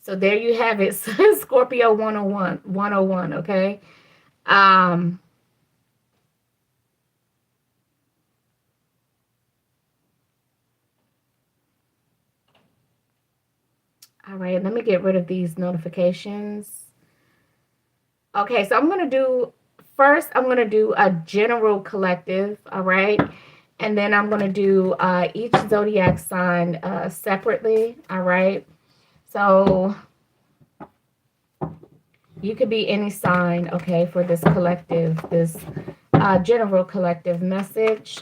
So there you have it. Scorpio 101, 101, okay? Um, all right, let me get rid of these notifications. Okay, so I'm going to do a general collective, all right? And then I'm going to do each zodiac sign separately, all right? So you could be any sign, okay, for this collective, this general collective message.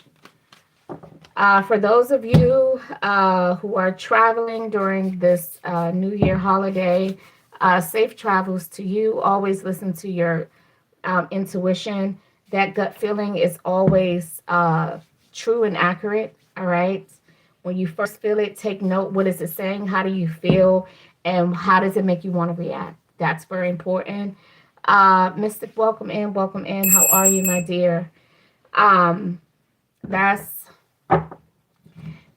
For those of you who are traveling during this New Year holiday, safe travels to you. Always listen to your intuition. That gut feeling is always true and accurate. All right. When you first feel it, take note. What is it saying? How do you feel? And how does it make you want to react? That's very important. Mystic, welcome in. Welcome in. How are you, my dear? Um, that's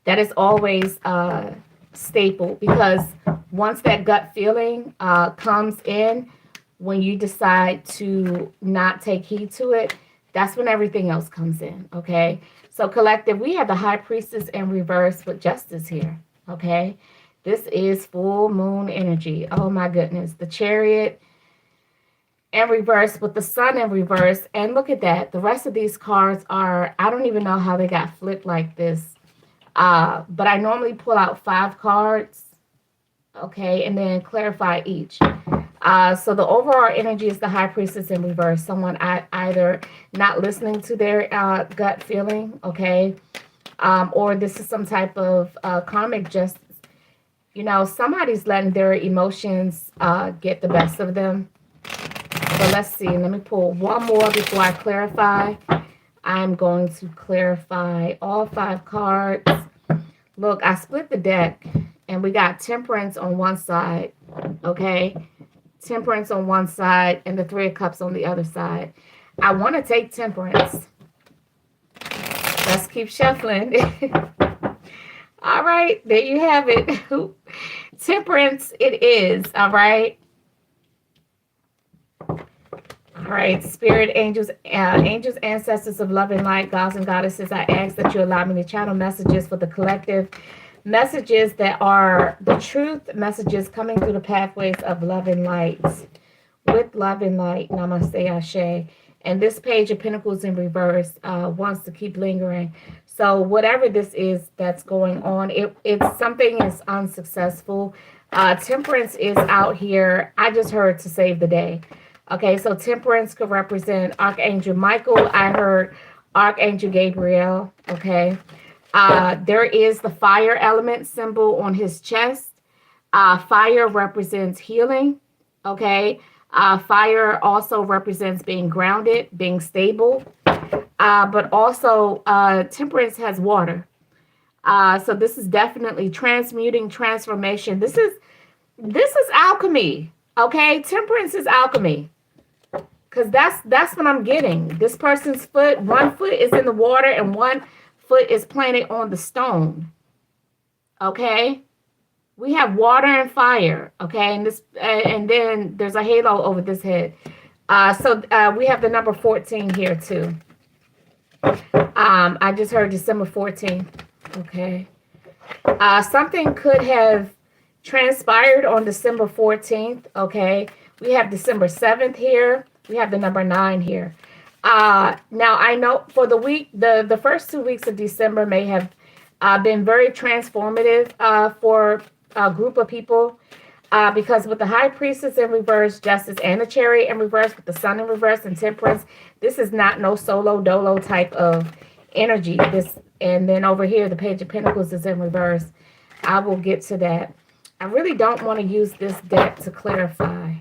that is always a staple because once that gut feeling comes in, when you decide to not take heed to it, that's when everything else comes in. Okay. So, collective, we have the high priestess in reverse with justice here. Okay. This is full moon energy. Oh my goodness. The chariot in reverse with the sun in reverse. And look at that. The rest of these cards are, I don't even know how they got flipped like this. But I normally pull out 5 cards, okay, and then clarify each. So the overall energy is the high priestess in reverse. Someone either not listening to their gut feeling, okay, or this is some type of karmic justice. You know, somebody's letting their emotions get the best of them. So let's see. Let me pull one more before I clarify. I'm going to clarify all 5 cards. Look, I split the deck and we got Temperance on one side, okay? Temperance on one side and the 3 of Cups on the other side. I want to take Temperance. Let's keep shuffling. All right, there you have it. Temperance it is, all right? All right, spirit angels, angels, ancestors of love and light, gods and goddesses, I ask that you allow me to channel messages for the collective, messages that are the truth, messages coming through the pathways of love and light. With love and light, namaste, ashe. And this page of Pentacles in reverse wants to keep lingering. So whatever this is that's going on, it's something is unsuccessful. Temperance is out here. I just heard to save the day. Okay, so Temperance could represent Archangel Michael. I heard Archangel Gabriel. Okay. There is the fire element symbol on his chest. Fire represents healing. Okay. Fire also represents being grounded, being stable. But also Temperance has water. So this is definitely transmuting, transformation. This is alchemy. Okay. Temperance is alchemy. Because that's what I'm getting. This person's foot, one foot is in the water and one foot is planted on the stone. Okay? We have water and fire, okay? And then there's a halo over this head. So we have the number 14 here too. I just heard December 14th. Okay. Something could have transpired on December 14th, okay? We have December 7th here. We have the number 9 here. Now, I know for the week, the first 2 weeks of December may have been very transformative for a group of people because with the High Priestess in reverse, Justice and the Chariot in reverse, with the Sun in reverse and Temperance, this is not no solo dolo type of energy. And then over here, the Page of Pentacles is in reverse. I will get to that. I really don't want to use this deck to clarify.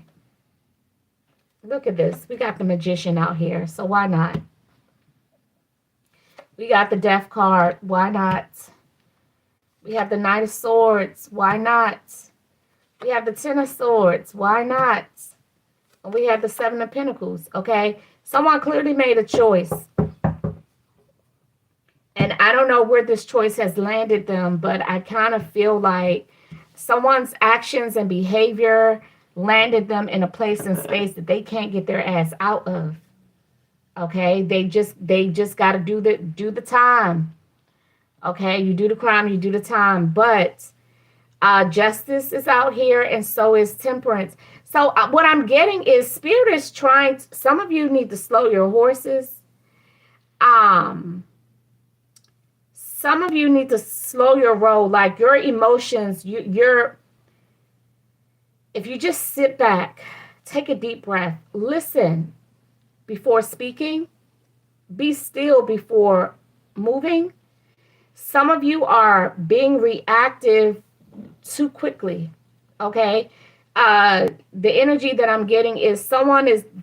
Look at this. We got the Magician out here, so why not? We got the Death card. Why not? We have the Knight of Swords. Why not? We have the Ten of Swords. Why not? And we have the Seven of Pentacles, okay? Someone clearly made a choice. And I don't know where this choice has landed them, but I kind of feel like Someone's actions and behavior landed them in a place and space that they can't get their ass out of. Okay, they just got to do the time. Okay, you do the crime, you do the time, but justice is out here, and so is temperance. So what I'm getting is spirit is trying. Some of you need to slow your horses. Some of you need to slow your roll. Like your emotions, you're. If you just sit back, take a deep breath, listen before speaking, be still before moving. Some of you are being reactive too quickly. Okay. The energy that I'm getting is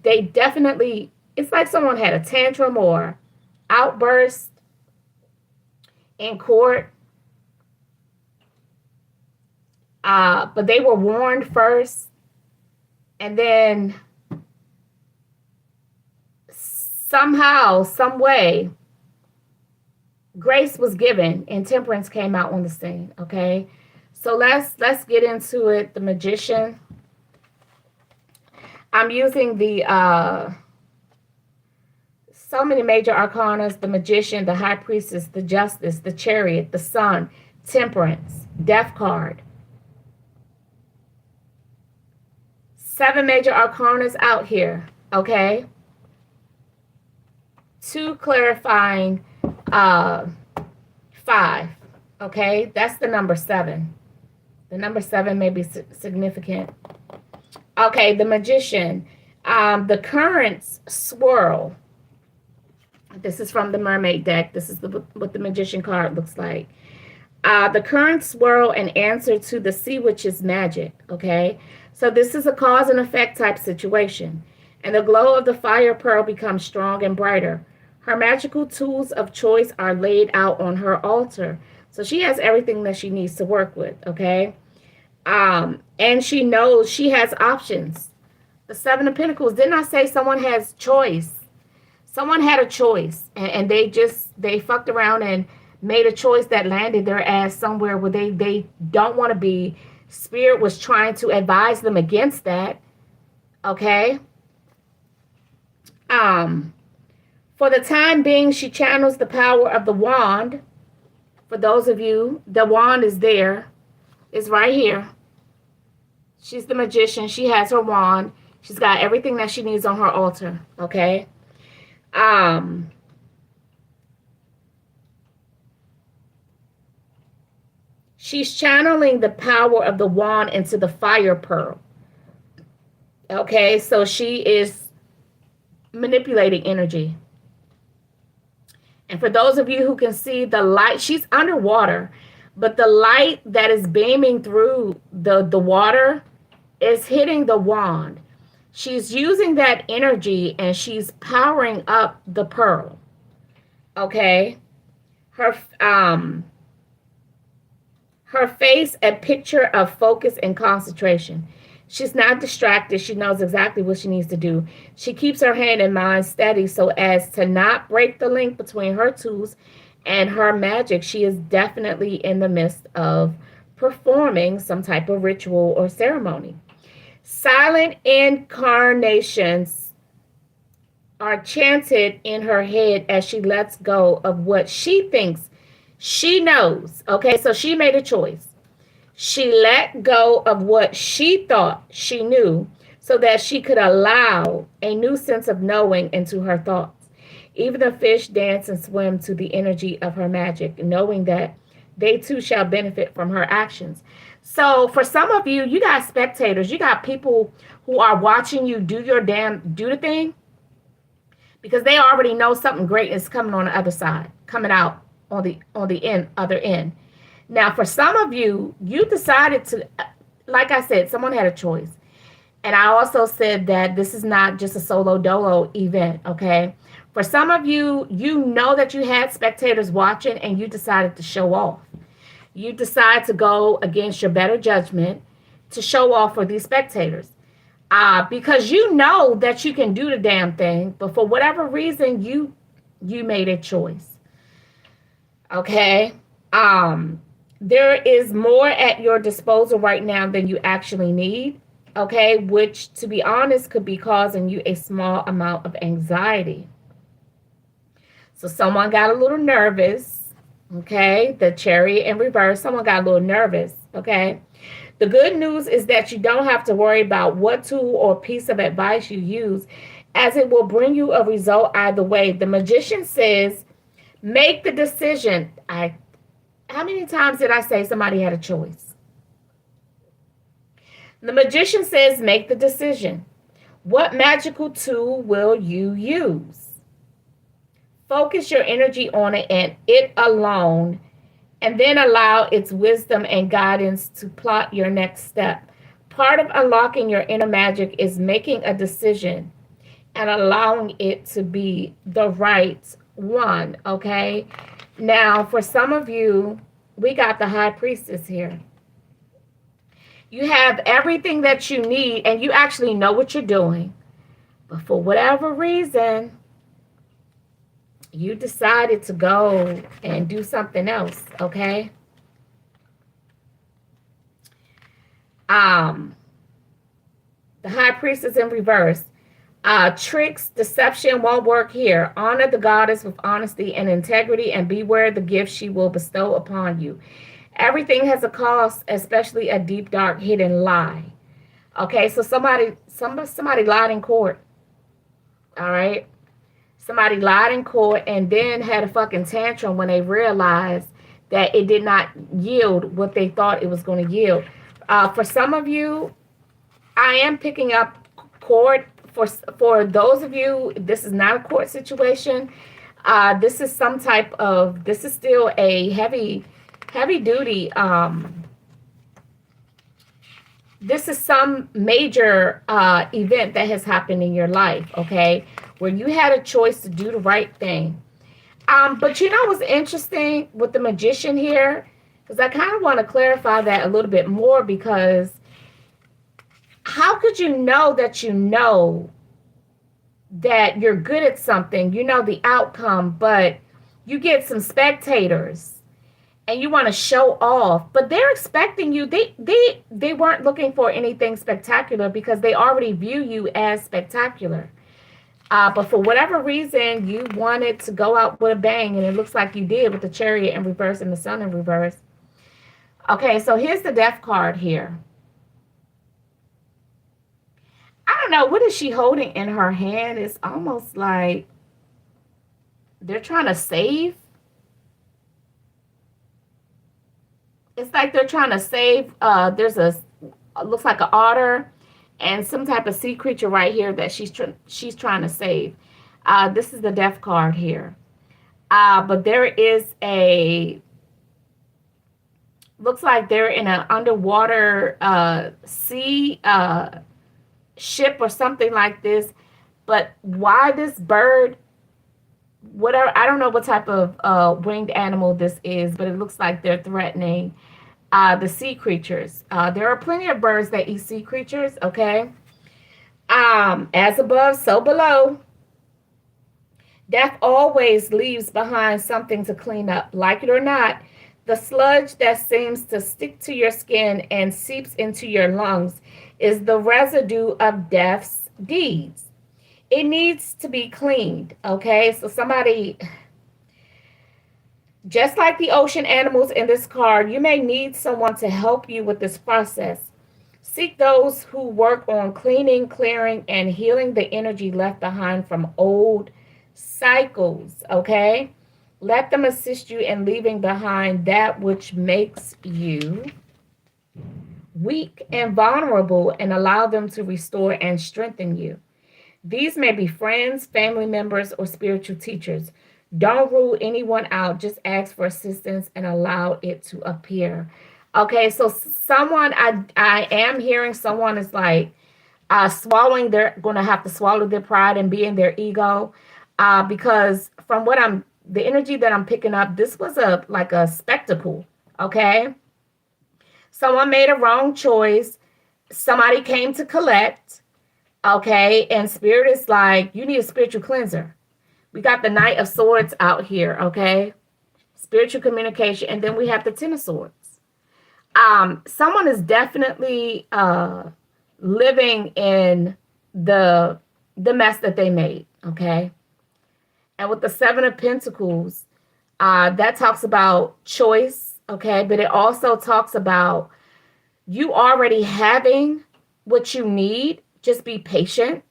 they definitely, it's like someone had a tantrum or outburst in court. But they were warned first, and then somehow, some way, grace was given and temperance came out on the scene. Okay, so let's get into it. The Magician. I'm using the so many major arcanas: the Magician, the High Priestess, the Justice, the Chariot, the Sun, Temperance, Death card. 7 major arcanas out here. Okay, 2 clarifying 5. Okay, that's the number 7. The number 7 may be significant. Okay, the Magician. The currents swirl. This is from the Mermaid deck. This is what the Magician card looks like. The currents swirl in answer to the Sea Witch's magic. Okay, so this is a cause and effect type situation. And the glow of the fire pearl becomes strong and brighter. Her magical tools of choice are laid out on her altar. So she has everything that she needs to work with, okay? And she knows she has options. The 7 of Pentacles, didn't I say someone has choice? Someone had a choice, and they fucked around and made a choice that landed their ass somewhere where they don't want to be. Spirit was trying to advise them against that, okay? For the time being, she channels the power of the wand. For those of you, the wand is there. It's right here. She's the Magician. She has her wand. She's got everything that she needs on her altar. Okay. She's channeling the power of the wand into the fire pearl. Okay. So she is manipulating energy. And for those of you who can see the light, she's underwater, but the light that is beaming through the water is hitting the wand. She's using that energy and she's powering up the pearl. Okay. Her face, a picture of focus and concentration. She's not distracted. She knows exactly what she needs to do. She keeps her hand and mind steady so as to not break the link between her tools and her magic. She is definitely in the midst of performing some type of ritual or ceremony. Silent incarnations are chanted in her head as she lets go of what she thinks she knows. Okay, so she made a choice. She let go of what she thought she knew so that she could allow a new sense of knowing into her thoughts. Even the fish dance and swim to the energy of her magic, knowing that they too shall benefit from her actions. So for some of you, you got spectators. You got people who are watching you do the thing because they already know something great is coming on the other side, coming out on the other end. Now, for some of you, you decided to, like I said, someone had a choice. And I also said that this is not just a solo dolo event, okay? For some of you, you know that you had spectators watching and you decided to show off. You decide to go against your better judgment to show off for these spectators. Because you know that you can do the damn thing, but for whatever reason, you made a choice. Okay? There is more at your disposal right now than you actually need, okay, which to be honest could be causing you a small amount of anxiety. So someone got a little nervous, okay? The chariot in reverse, someone got a little nervous, okay? The good news is that you don't have to worry about what tool or piece of advice you use, as it will bring you a result either way. The magician says, make the decision. How many times did I say somebody had a choice? The magician says, make the decision. What magical tool will you use? Focus your energy on it and it alone, and then allow its wisdom and guidance to plot your next step. Part of unlocking your inner magic is making a decision and allowing it to be the right one, okay? Now, for some of you, we got the high priestess here. You have everything that you need and you actually know what you're doing. But for whatever reason, you decided to go and do something else, okay? The high priestess in reverse. Tricks, deception won't work here. Honor the goddess with honesty and integrity, and beware the gift she will bestow upon you. Everything has a cost, especially a deep, dark, hidden lie. Okay, so somebody lied in court. All right, somebody lied in court and then had a fucking tantrum when they realized that it did not yield what they thought it was going to yield. For some of you, I am picking up court. For those of you, this is not a court situation. This is some type of, this is still a heavy duty. This is some major event that has happened in your life, okay, where you had a choice to do the right thing. But you know what's interesting with the magician here? Because I kind of want to clarify that a little bit more, because how could you know that you're good at something, you know the outcome, but you get some spectators and you want to show off, but they're expecting you. They weren't looking for anything spectacular because they already view you as spectacular. But for whatever reason, you wanted to go out with a bang, and it looks like you did with the chariot in reverse and the sun in reverse. Okay, so here's the death card here. I don't know, what is she holding in her hand? It's almost like they're trying to save. It's like they're trying to save. There's looks like an otter and some type of sea creature right here that she's trying to save. This is the death card here. But there is looks like they're in an underwater sea ship or something like this. But why this bird, whatever, I don't know what type of winged animal this is, but it looks like they're threatening the sea creatures. There are plenty of birds that eat sea creatures, okay? As above, so below. Death always leaves behind something to clean up. Like it or not, the sludge that seems to stick to your skin and seeps into your lungs is the residue of death's deeds. It needs to be cleaned, okay? So somebody, just like the ocean animals in this card, you may need someone to help you with this process. Seek those who work on cleaning, clearing, and healing the energy left behind from old cycles, okay? Let them assist you in leaving behind that which makes you weak and vulnerable, and allow them to restore and strengthen you. These may be friends, family members, or spiritual teachers. Don't rule anyone out. Just ask for assistance and allow it to appear. Okay, so someone, I am hearing someone is like swallowing, they're going to have to swallow their pride and be in their ego, because from the energy that I'm picking up, this was like a spectacle, okay? Someone made a wrong choice. Somebody came to collect, okay? And spirit is like, you need a spiritual cleanser. We got the Knight of Swords out here, okay? Spiritual communication. And then we have the Ten of Swords. Someone is definitely living in the mess that they made, okay? And with the Seven of Pentacles, that talks about choice, okay? But it also talks about you already having what you need. Just be patient,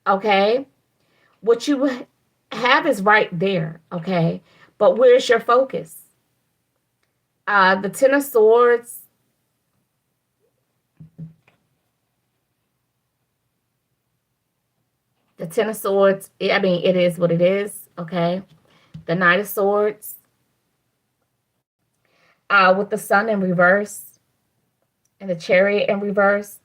okay? What you have is right there, okay? But where's your focus? The Ten of Swords, I mean, it is what it is, okay? The Knight of Swords, with the Sun in reverse and the Chariot in reverse.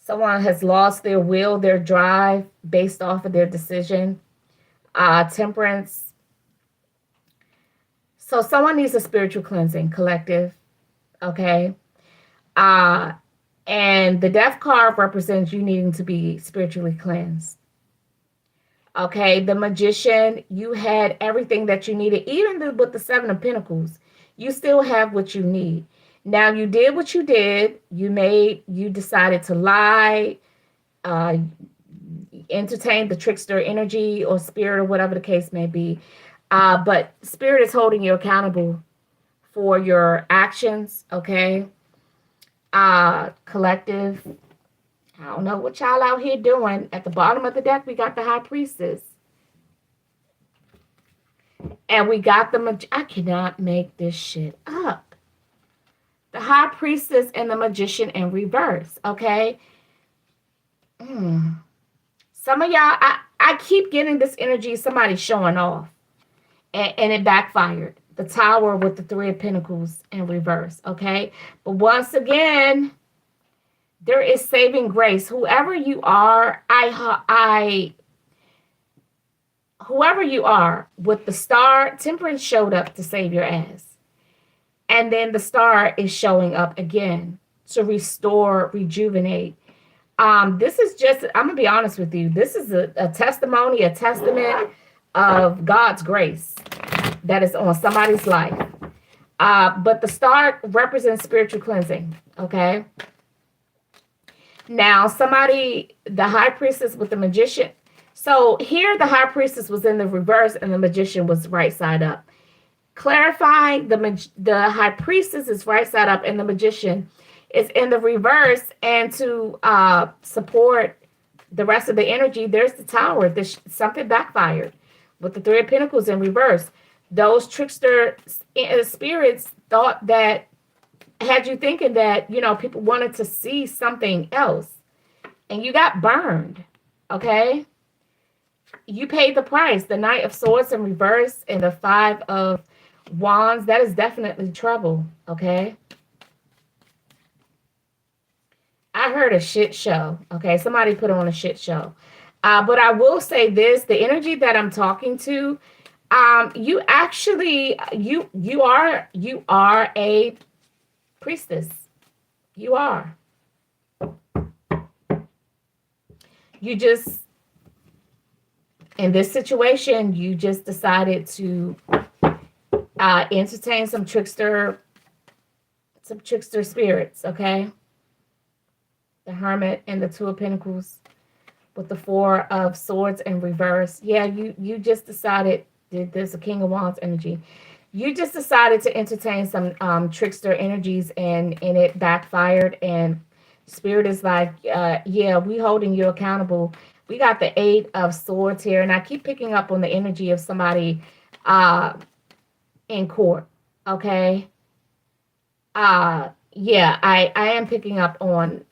Someone has lost their will, their drive based off of their decision. Temperance. So someone needs a spiritual cleansing, collective, okay? Uh, and the Death card represents you needing to be spiritually cleansed. Okay, the Magician, you had everything that you needed. Even with the Seven of Pentacles, you still have what you need. Now, you did what you did. You decided to lie, uh, entertain the trickster energy or spirit or whatever the case may be. But spirit is holding you accountable for your actions, okay? Collective, I don't know what y'all out here doing. At the bottom of the deck, we got the High Priestess. And we got I cannot make this shit up. The High Priestess and the Magician in reverse, okay? Some of y'all, I keep getting this energy, somebody showing off. And it backfired. The Tower with the Three of Pentacles in reverse, okay? But once again, there is saving grace. Whoever you are, whoever you are, with the Star, Temperance showed up to save your ass. And then the Star is showing up again to restore, rejuvenate. This is just, I'm going to be honest with you. This is a testimony, a testament of God's grace that is on somebody's life. But the Star represents spiritual cleansing, okay? Now, the High Priestess with the Magician. So here the High Priestess was in the reverse and the Magician was right side up. Clarifying, the High Priestess is right side up and the Magician is in the reverse. And to support the rest of the energy, there's the Tower. Something backfired with the Three of Pentacles in reverse. Those trickster spirits thought that, had you thinking that, people wanted to see something else. And you got burned, okay? You paid the price. The Knight of Swords in reverse and the Five of Wands, that is definitely trouble, okay? I heard a shit show, okay? Somebody put on a shit show. But I will say this, the energy that I'm talking to, you actually, you are a priestess. You are. You just, in this situation, you just decided to entertain some trickster spirits, okay? The Hermit and the Two of Pentacles with the Four of Swords in reverse. Yeah, you just decided, there's a King of Wands energy. You just decided to entertain some trickster energies and it backfired. And Spirit is like, yeah, we holding you accountable. We got the Eight of Swords here. And I keep picking up on the energy of somebody in court. Okay. Yeah, I am picking up on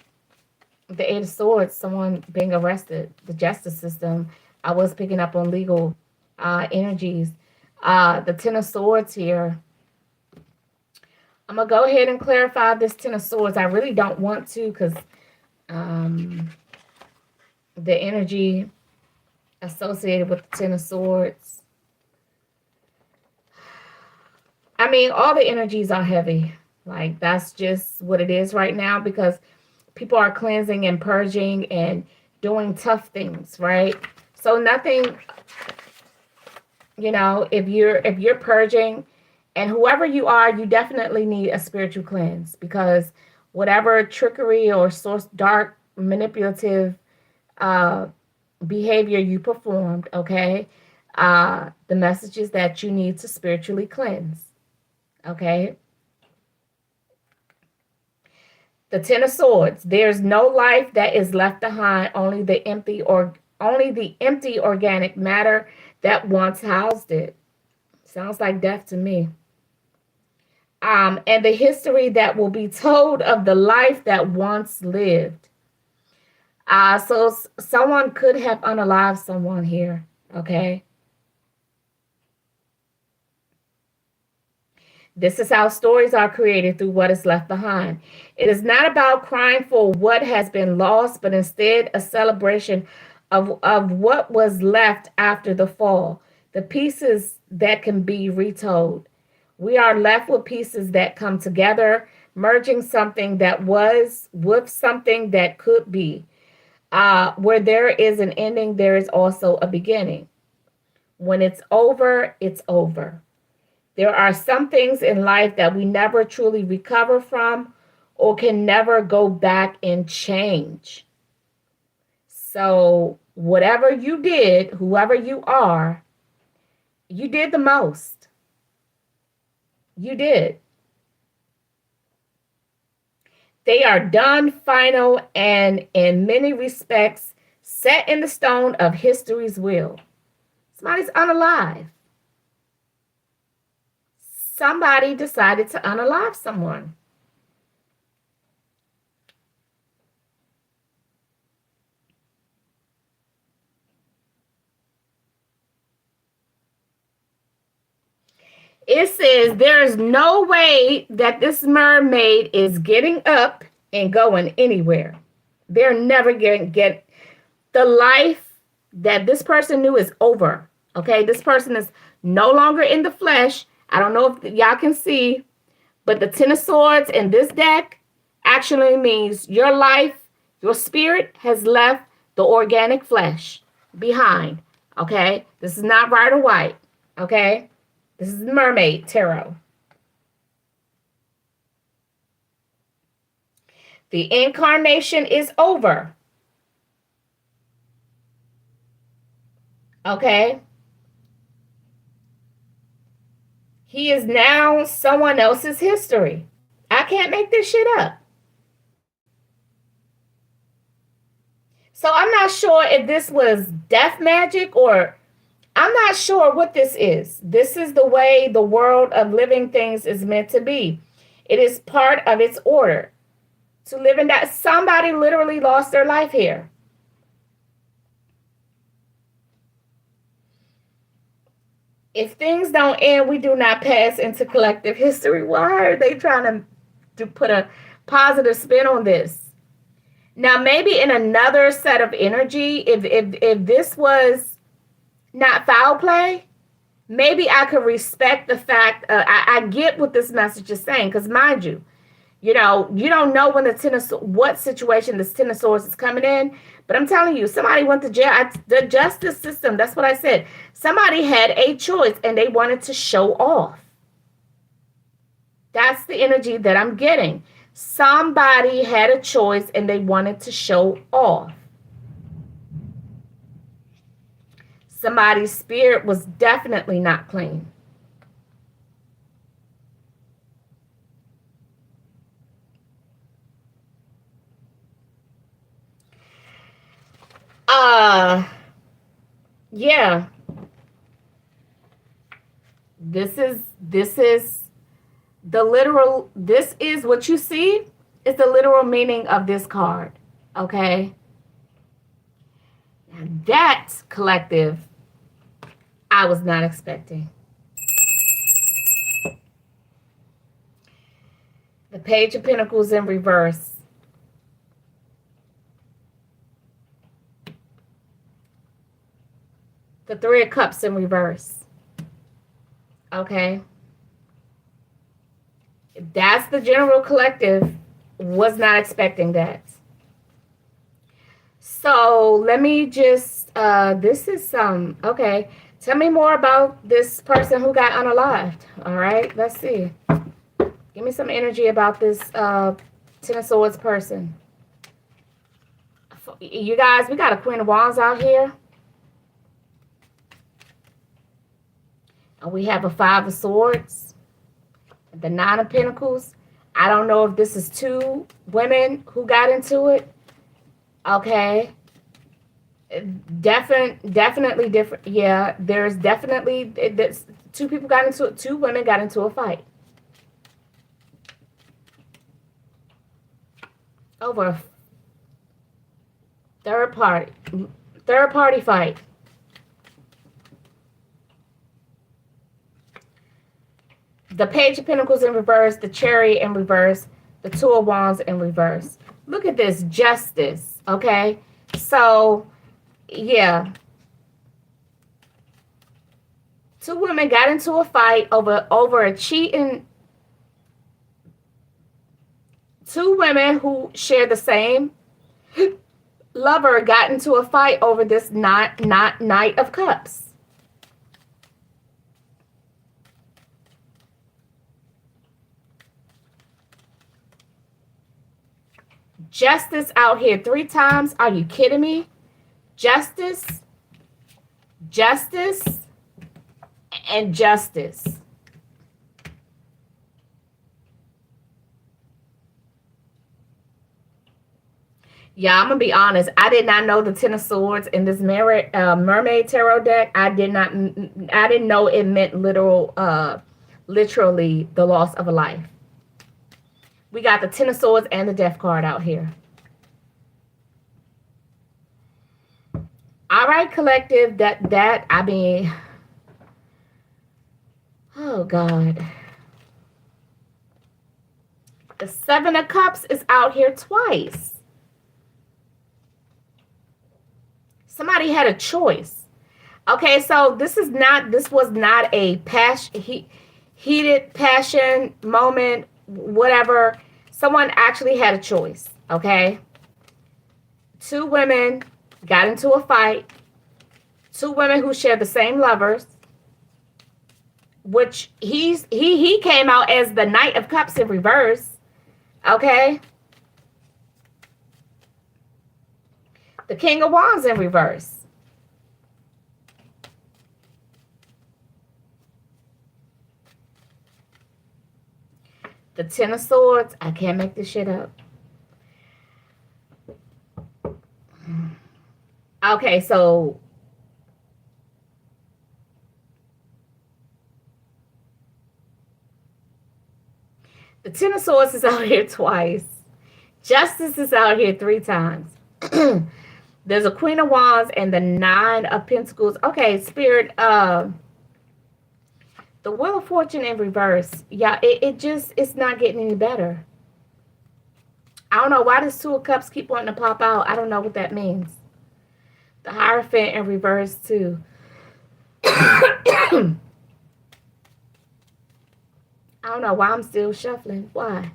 the Eight of Swords, someone being arrested, the justice system. I was picking up on legal energies. The Ten of Swords here. I'm going to go ahead and clarify this Ten of Swords. I really don't want to because the energy associated with the Ten of Swords. I mean, all the energies are heavy. Like, that's just what it is right now because people are cleansing and purging and doing tough things, right? So nothing, if you're purging And whoever you are, you definitely need a spiritual cleanse, because whatever trickery or source dark manipulative uh, behavior you performed, okay, the message is that you need to spiritually cleanse, okay. The Ten of Swords. There's no life that is left behind, only the empty organic matter that once housed it. Sounds like death to me. And the history that will be told of the life that once lived. So someone could have unalived someone here, okay? This is how stories are created, through what is left behind. It is not about crying for what has been lost, but instead a celebration of what was left after the fall, the pieces that can be retold. We are left with pieces that come together, merging something that was with something that could be. Where there is an ending, there is also a beginning. When it's over, it's over. There are some things in life that we never truly recover from or can never go back and change. So, whatever you did, whoever you are, you did the most. You did. They are done, final, and in many respects, set in the stone of history's will. Somebody's unalive. Somebody decided to unalive someone. It says there is no way that this mermaid is getting up and going anywhere. They're never going to get the life that this person knew is over. Okay, this person is no longer in the flesh. I don't know if y'all can see, but the Ten of Swords in this deck actually means your life, your spirit has left the organic flesh behind. Okay, this is not right or white. Okay. This is the Mermaid Tarot. The incarnation is over. Okay? He is now someone else's history. I can't make this shit up. So I'm not sure if this was death magic, or I'm not sure what this is. This is the way the world of living things is meant to be. It is part of its order to live in that. Somebody literally lost their life here. If things don't end, we do not pass into collective history. Why are they trying to put a positive spin on this? Now, maybe in another set of energy, if this was not foul play, maybe I could respect the fact. I get what this message is saying, because mind you, you don't know when what situation this Ten of Swords is coming in. But I'm telling you, somebody went to jail. The justice system, that's what I said. Somebody had a choice and they wanted to show off. That's the energy that I'm getting. Somebody had a choice and they wanted to show off. Somebody's spirit was definitely not clean. Yeah. This is the literal, this is what you see is the literal meaning of this card. Okay? That collective, I was not expecting. The Page of Pentacles in reverse. The Three of Cups in reverse. Okay. That's the general collective. Was not expecting that. So let me just, this is some, okay. Tell me more about this person who got unalived. All right, let's see. Give me some energy about this Ten of Swords person. You guys, we got a Queen of Wands out here. And we have a Five of Swords. The Nine of Pentacles. I don't know if this is two women who got into it. Okay. Definitely different. Yeah, there's definitely two people got into it. Two women got into a fight over a third party fight. The Page of Pentacles in reverse, the Chariot in reverse, the Two of Wands in reverse. Look at this, Justice. Okay, so yeah, two women got into a fight over a cheating. Two women who share the same lover got into a fight over this Knight of Cups. Justice out here 3 times. Are you kidding me? Justice, justice, and justice. Yeah, I'm gonna be honest. I did not know the Ten of Swords in this Mermaid Tarot deck. I didn't know it meant literally the loss of a life. We got the Ten of Swords and the Death card out here. All right, collective. I mean, oh God. The Seven of Cups is out here twice. Somebody had a choice. Okay, so this was not a heated passion moment, whatever. Someone actually had a choice, okay? Two women got into a fight. Two women who share the same lovers, which he came out as the Knight of Cups in reverse, okay? The King of Wands in reverse. The Ten of Swords. I can't make this shit up. Okay, so the Ten of Swords is out here twice. Justice is out here 3 times. There's a Queen of Wands and the Nine of Pentacles. Okay, Spirit, the Wheel of Fortune in reverse. Yeah, it's not getting any better. I don't know why this Two of Cups keep wanting to pop out. I don't know what that means. The Hierophant in reverse too. I don't know why I'm still shuffling. Why?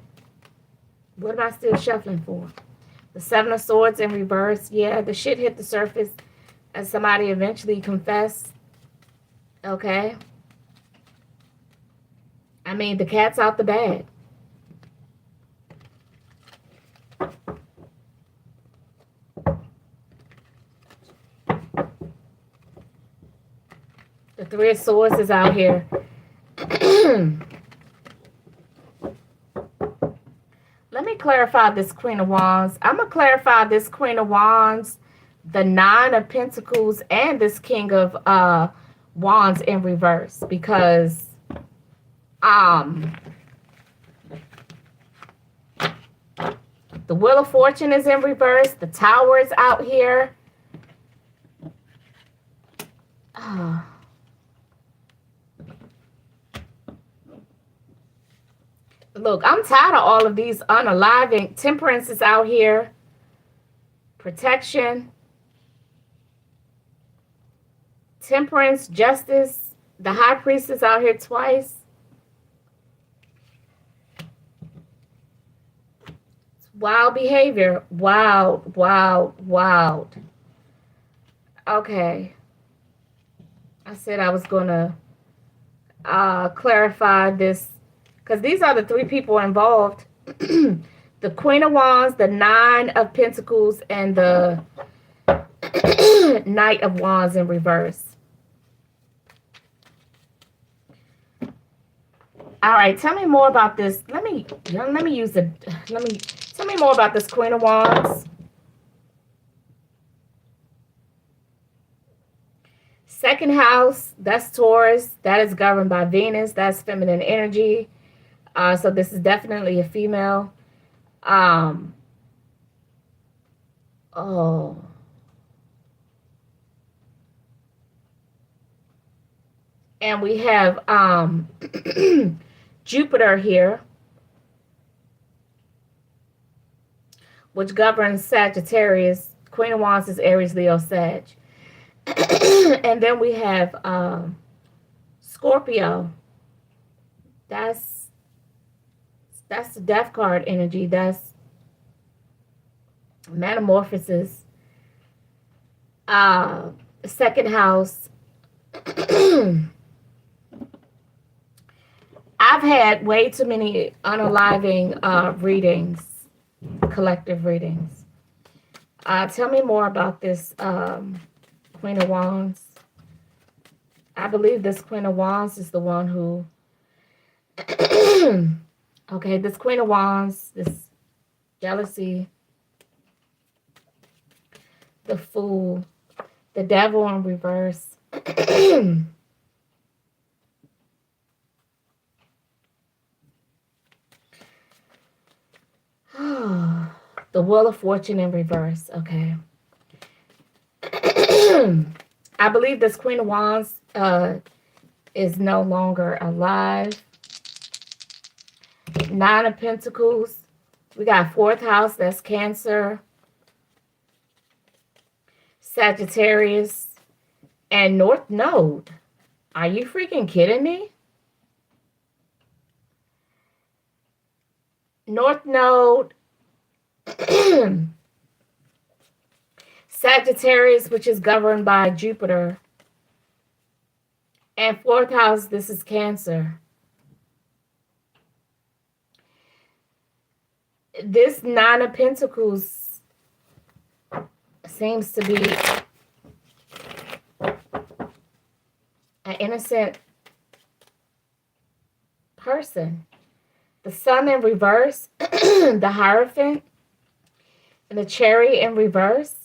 What am I still shuffling for? The Seven of Swords in reverse. Yeah, the shit hit the surface and somebody eventually confessed. Okay. I mean, the cat's out the bag. The Three of Swords is out here. Let me clarify this Queen of Wands. I'm going to clarify this Queen of Wands, the Nine of Pentacles, and this King of Wands in reverse. Because the Wheel of Fortune is in reverse. The Tower is out here. Look, I'm tired of all of these unaliving. Temperance is out here. Protection. Temperance, justice. The High Priest is out here twice. Wild behavior. Wild. Okay. I said I was going to clarify this because these are the three people involved. The Queen of Wands, the Nine of Pentacles, and the Knight of Wands in reverse. All right, tell me more about this. Let me use the tell me more about this Queen of Wands. Second house, that's Taurus. That is governed by Venus. That's feminine energy. So this is definitely a female. Oh. And we have Jupiter here, which governs Sagittarius. Queen of Wands is Aries, Leo, Sag. And then we have Scorpio. That's the death card energy. That's metamorphosis. Second house. I've had way too many unaliving readings, collective readings. Tell me more about this Queen of Wands. I believe this Queen of Wands is the one who... Okay, this Queen of Wands, this jealousy, the Fool, the Devil in reverse. The Wheel of Fortune in reverse. Okay. I believe this Queen of Wands is no longer alive. Nine of Pentacles. We got fourth house. That's Cancer, Sagittarius, and North Node. Are you freaking kidding me? North Node, Sagittarius, which is governed by Jupiter, and fourth house, this is Cancer. This Nine of Pentacles seems to be an innocent person. The Sun in reverse, the Hierophant, and the Chariot in reverse.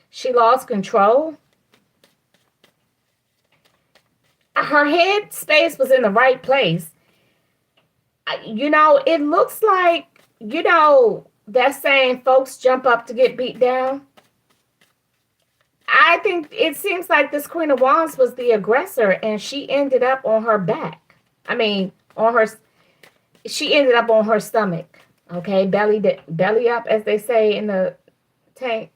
She lost control. Her head space was in the right place. You know, it looks like, you know, that saying, folks jump up to get beat down. I think it seems like this Queen of Wands was the aggressor and she ended up on her back. I mean, she ended up on her stomach. Okay, belly up, as they say in the tank.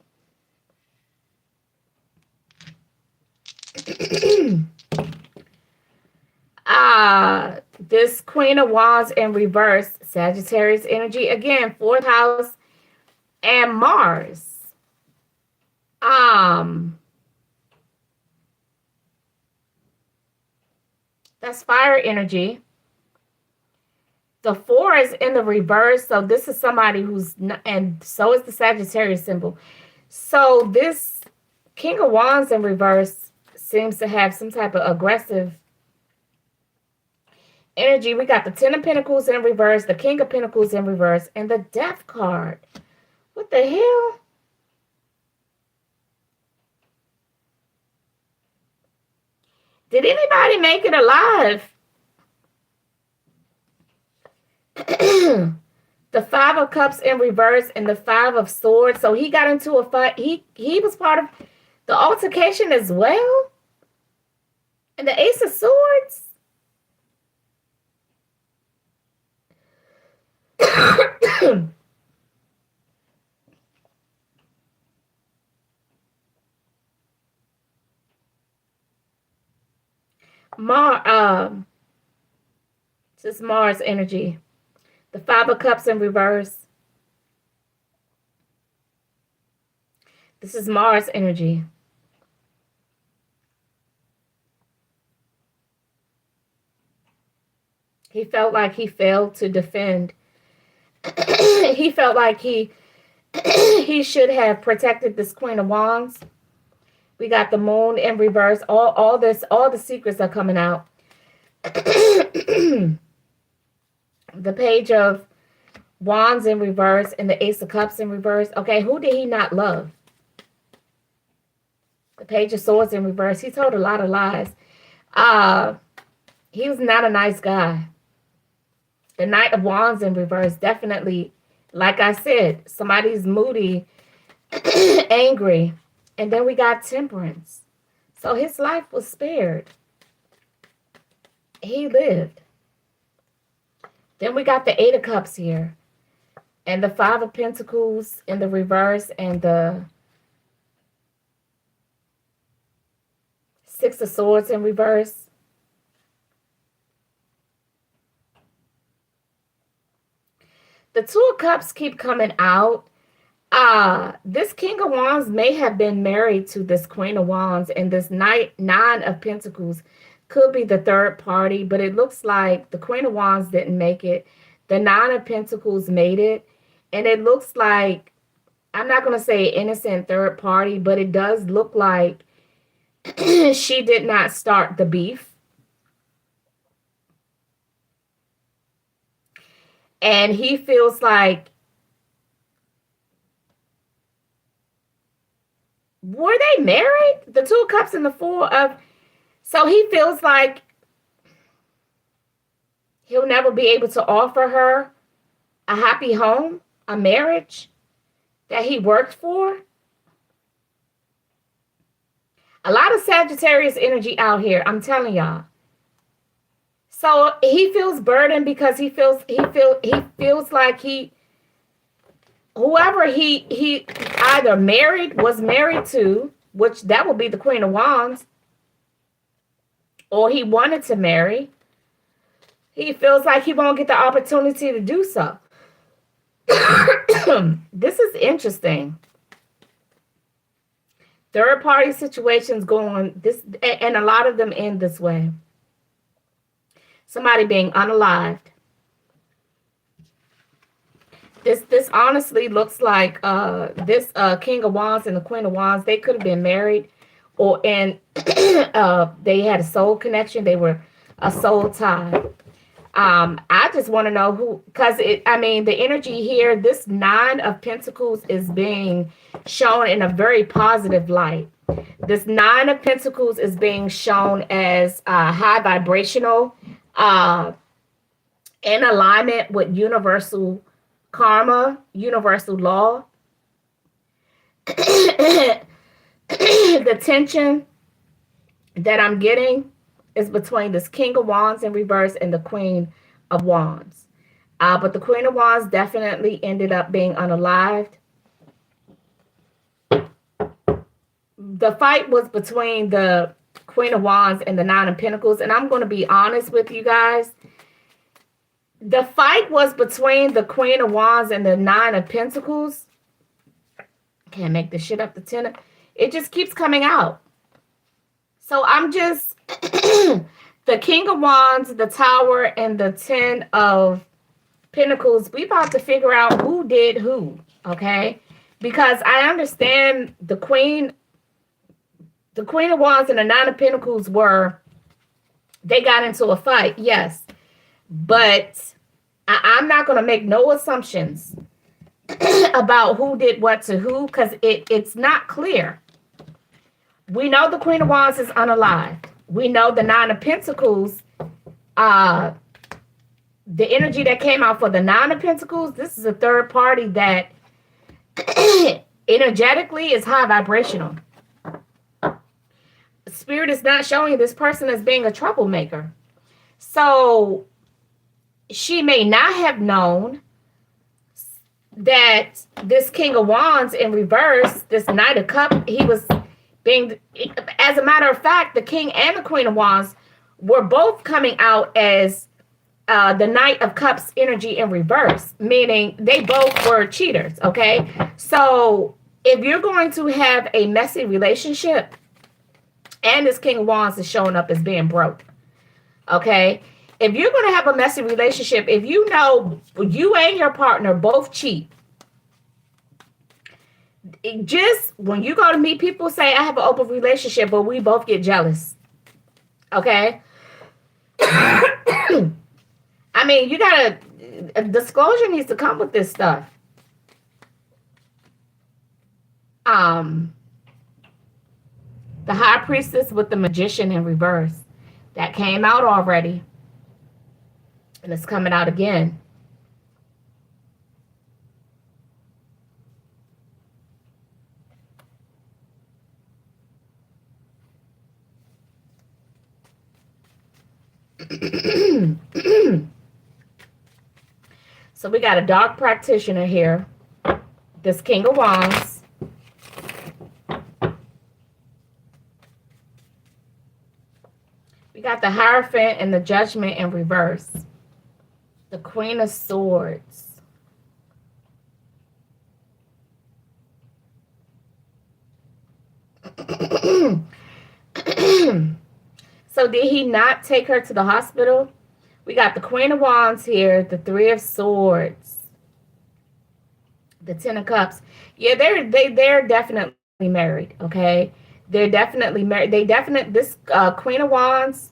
This Queen of Wands in reverse, Sagittarius energy again, fourth house, and Mars. That's fire energy. The 4 is in the reverse, so this is somebody who's not, and so is the Sagittarius symbol. So this King of Wands in reverse seems to have some type of aggressive energy. We got the 10 of Pentacles in reverse, the King of Pentacles in reverse, and the Death card. What the hell? Did anybody make it alive? The 5 of Cups in reverse and the 5 of Swords. So he got into a fight. He was part of the altercation as well. And the Ace of Swords. This is Mars energy. The Five of Cups in reverse. This is Mars energy. He felt like he failed to defend. He felt like he should have protected this Queen of Wands. We got the Moon in reverse. All the secrets are coming out. The Page of Wands in reverse and the Ace of Cups in reverse. Okay, who did he not love? The Page of Swords in reverse. He told a lot of lies. He was not a nice guy. The Knight of Wands in reverse. Definitely, like I said, somebody's moody, angry. And then we got Temperance. So his life was spared. He lived. Then we got the Eight of Cups here. And the Five of Pentacles in the reverse. And the Six of Swords in reverse. The Two of Cups keep coming out. This King of Wands may have been married to this Queen of Wands, and this Nine of Pentacles could be the third party, but it looks like the Queen of Wands didn't make it. The Nine of Pentacles made it, and it looks like, I'm not going to say innocent third party, but it does look like she did not start the beef. And he feels like, were they married? The Two of Cups and the Four of... So he feels like he'll never be able to offer her a happy home, a marriage that he worked for. A lot of Sagittarius energy out here, I'm telling y'all. So he feels burdened because he feels like whoever he either was married to, which that would be the Queen of Wands, or he wanted to marry, he feels like he won't get the opportunity to do so. This is interesting. Third party situations going this, and a lot of them end this way. Somebody being unalived. This honestly looks like this King of Wands and the Queen of Wands, they could have been married, or they had a soul connection. They were a soul tie. I just want to know who, because the energy here, this Nine of Pentacles is being shown in a very positive light. This Nine of Pentacles is being shown as high vibrational, in alignment with universal karma, universal law. The tension that I'm getting is between this King of Wands in reverse and the Queen of Wands. But the Queen of Wands definitely ended up being unalived. The fight was between the Queen of Wands and the Nine of Pentacles. And I'm going to be honest with you guys. The fight was between the Queen of Wands and the Nine of Pentacles. Can't make this shit up. The Ten. It just keeps coming out. So I'm just... the King of Wands, the Tower, and the Ten of Pentacles. We about to figure out who did who. Okay? Because I understand the Queen of Wands and the Nine of Pentacles they got into a fight. Yes. But I'm not going to make no assumptions about who did what to who, because it's not clear. We know the Queen of Wands is unalived. We know the Nine of Pentacles, the energy that came out for the Nine of Pentacles, this is a third party that energetically is high vibrational. Spirit is not showing this person as being a troublemaker. So she may not have known that this King of Wands in reverse, this Knight of Cups, he was being, as a matter of fact, the King and the Queen of Wands were both coming out as the Knight of Cups energy in reverse, meaning they both were cheaters, okay? So if you're going to have a messy relationship, and this King of Wands is showing up as being broke, okay? If you're going to have a messy relationship, if you know you and your partner both cheat, just when you go to meet people, say, I have an open relationship, but we both get jealous, okay? I mean, you gotta, disclosure needs to come with this stuff. The High Priestess with the Magician in reverse. That came out already. And it's coming out again. So we got a dark practitioner here. This King of Wands. We got the Hierophant and the Judgment in reverse. The Queen of Swords. So did he not take her to the hospital? We got the Queen of Wands here, the Three of Swords, the Ten of Cups. Yeah, they're definitely married, okay? They're definitely married. This Queen of Wands,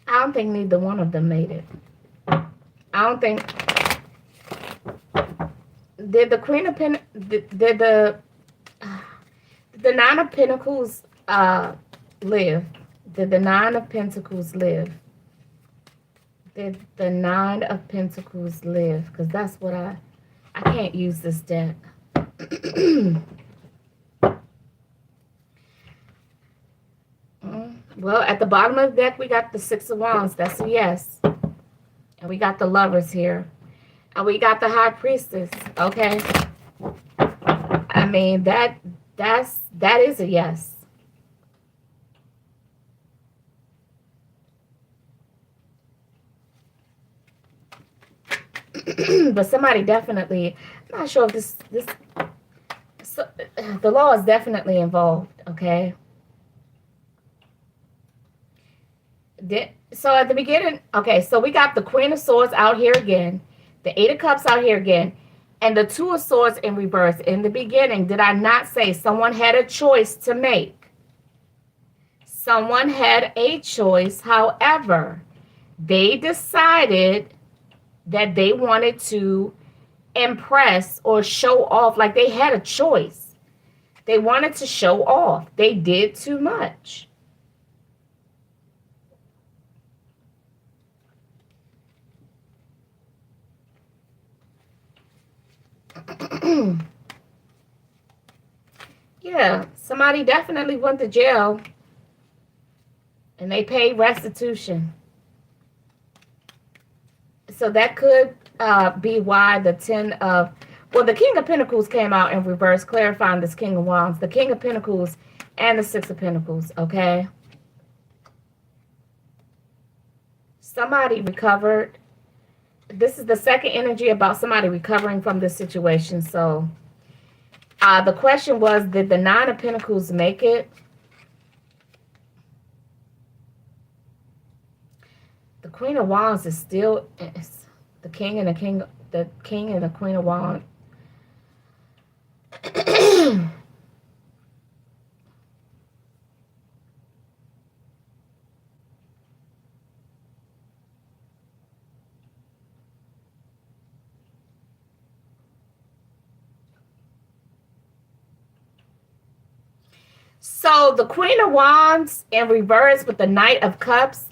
I don't think neither one of them made it. I don't think. Did the Queen of did the Nine of Pentacles live? Did the Nine of Pentacles live? Did the Nine of Pentacles live? Because that's what I can't use this deck. Well, at the bottom of the deck, we got the Six of Wands. That's a yes. And we got the Lovers here. And we got the High Priestess. Okay. I mean, that is a yes. But somebody definitely, I'm not sure if this so, the law is definitely involved, okay? So at the beginning, okay, so we got the Queen of Swords out here again, the Eight of Cups out here again, and the Two of Swords in reverse. In the beginning, did I not say someone had a choice to make? Someone had a choice. However, they decided that they wanted to impress or show off, like they had a choice. They wanted to show off. They did too much. Yeah, somebody definitely went to jail and they paid restitution. So that could be why the the King of Pentacles came out in reverse, clarifying this King of Wands, the King of Pentacles and the Six of Pentacles, okay? Somebody recovered. This is the second energy about somebody recovering from this situation. So the question was, did the Nine of Pentacles make it? The Queen of Wands is still the King and the King and the Queen of Wands. So the Queen of Wands in reverse with the Knight of Cups,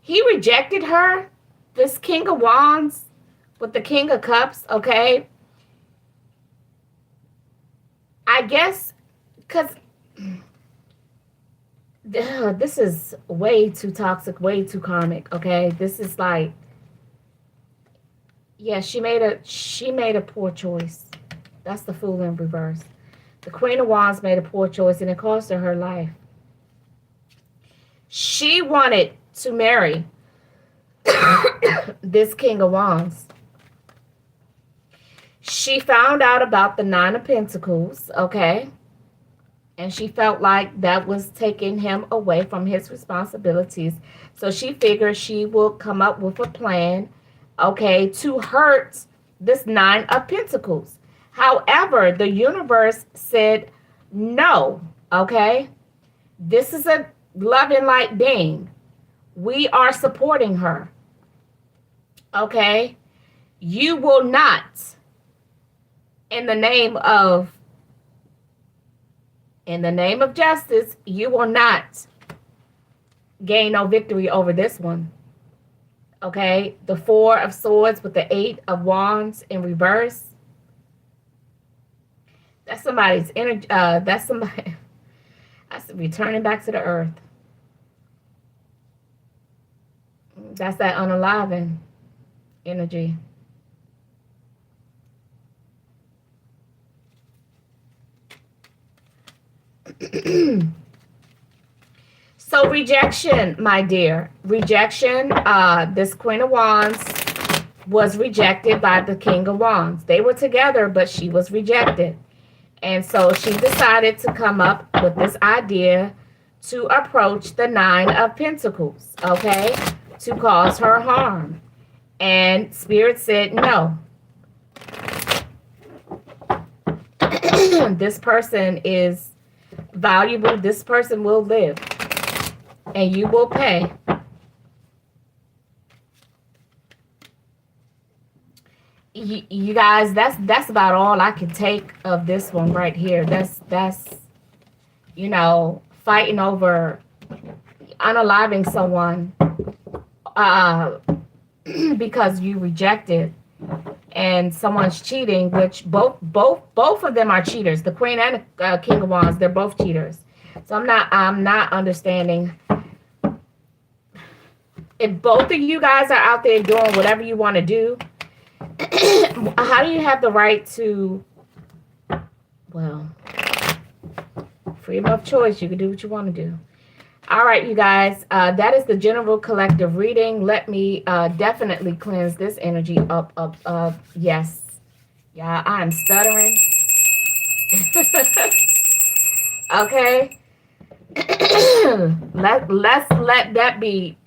he rejected her. This King of Wands with the King of Cups, okay? I guess because this is way too toxic, way too karmic, okay? This is like, Yeah, she made a poor choice. That's the Fool in reverse. The Queen of Wands made a poor choice, and it cost her her life. She wanted to marry this King of Wands. She found out about the Nine of Pentacles, okay? And she felt like that was taking him away from his responsibilities. So she figured she will come up with a plan, okay, to hurt this Nine of Pentacles. However, the universe said no, okay? This is a loving light being. We are supporting her, okay? You will not, in the name of justice, you will not gain no victory over this one. Okay, the Four of Swords with the Eight of Wands in reverse. That's somebody's energy. That's somebody. That's returning back to the earth. That's that unaliving energy. So rejection, my dear. Rejection. This Queen of Wands was rejected by the King of Wands. They were together, but she was rejected. And so she decided to come up with this idea to approach the Nine of Pentacles, okay, to cause her harm. And Spirit said no. This person is valuable. This person will live. And you will pay. You guys, that's about all I can take of this one right here. That's fighting over unaliving someone because you rejected, and someone's cheating, which both of them are cheaters. The Queen and the King of Wands, they're both cheaters. So I'm not understanding. If both of you guys are out there doing whatever you want to do, how do you have the right to, well, freedom of choice? You can do what you want to do. All right, you guys, that is the general collective reading. Let me definitely cleanse this energy up. Yes. Yeah, I'm stuttering. Okay. Let's let that be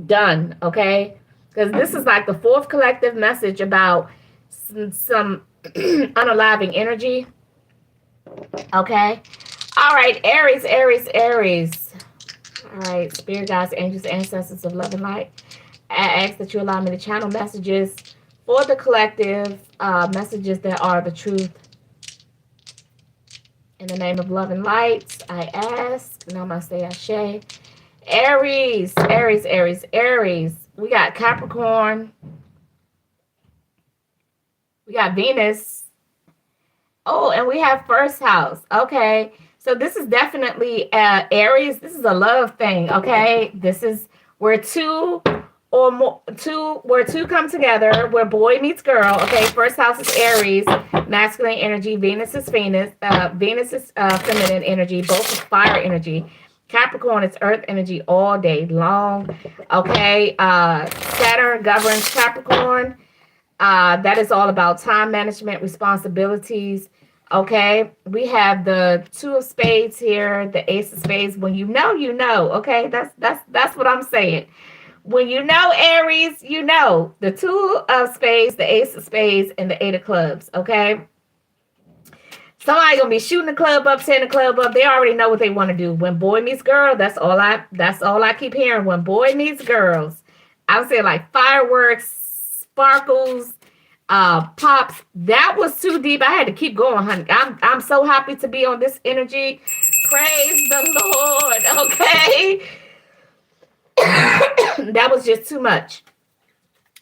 done, okay? Because this is like the fourth collective message about some unaliving energy. Okay. All right, Aries, Aries, Aries. All right, spirit guides, angels, ancestors of love and light. I ask that you allow me to channel messages for the collective, messages that are the truth. In the name of love and light, I ask. Namaste, Ashe. Aries, Aries, Aries, Aries. We got Capricorn. We got Venus. Oh, and we have first house. Okay. So this is definitely Aries. This is a love thing. Okay. This is where two come together, where boy meets girl. Okay. First house is Aries, masculine energy. Venus is Venus. Venus is feminine energy. Both is fire energy. Capricorn is earth energy all day long. Okay. Saturn governs Capricorn. That is all about time management, responsibilities. Okay. We have the Two of Spades here, the Ace of Spades. When you know, you know. Okay. That's what I'm saying. When you know Aries, you know the Two of Spades, the Ace of Spades, and the Eight of Clubs. Okay. Somebody gonna be shooting the club up, setting the club up. They already know what they want to do. When boy meets girl, that's all I keep hearing. When boy meets girls, I would say like fireworks, sparkles, pops. That was too deep. I had to keep going, honey. I'm so happy to be on this energy. Praise the Lord. Okay. That was just too much.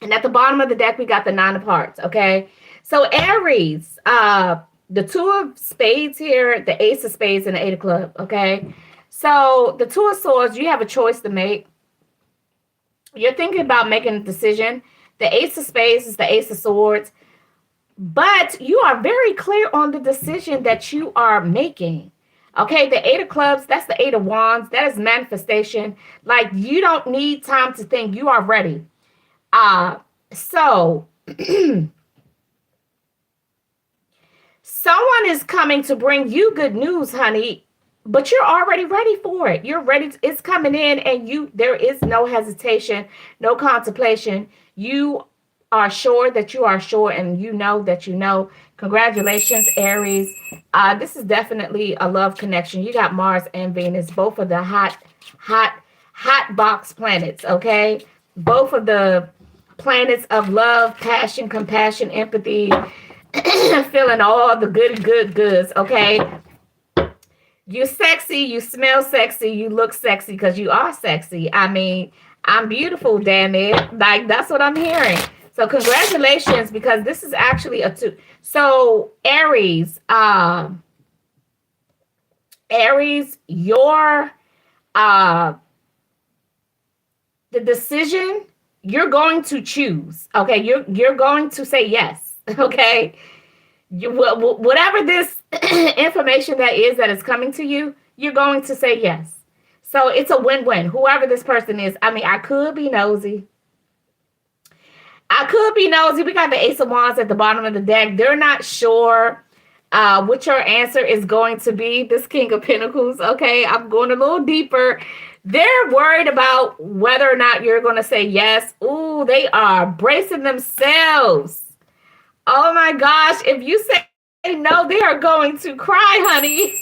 And at the bottom of the deck, we got the Nine of Hearts. Okay. So Aries, the Two of Spades here, the Ace of Spades, and the Eight of Clubs. Okay. So the Two of Swords, you have a choice to make. You're thinking about making a decision. The Ace of Spades is the Ace of Swords. But you are very clear on the decision that you are making. Okay, the Eight of Clubs, that's the Eight of Wands. That is manifestation. Like, you don't need time to think. You are ready. So someone is coming to bring you good news, honey, but you're already ready for it. You're ready. It's coming in, and there is no hesitation, no contemplation. You are sure that you are sure, and you know that you know. Congratulations, Aries. This is definitely a love connection. You got Mars and Venus, both of the hot, hot box planets, okay? Both of the planets of love, passion, compassion, empathy, feeling all the goods, okay? You sexy, you smell sexy, you look sexy because you are sexy. I mean, I'm beautiful, damn it. Like, that's what I'm hearing. So congratulations, because this is actually a two. So Aries, your the decision you're going to choose. Okay, you're going to say yes. Okay, whatever this information that is coming to you, you're going to say yes. So it's a win-win. Whoever this person is, I mean, I could be nosy. We got the Ace of Wands at the bottom of the deck. They're not sure what your answer is going to be. This King of Pentacles. Okay, I'm going a little deeper. They're worried about whether or not you're going to say yes. Ooh, they are bracing themselves. Oh my gosh, if you say no, they are going to cry, honey.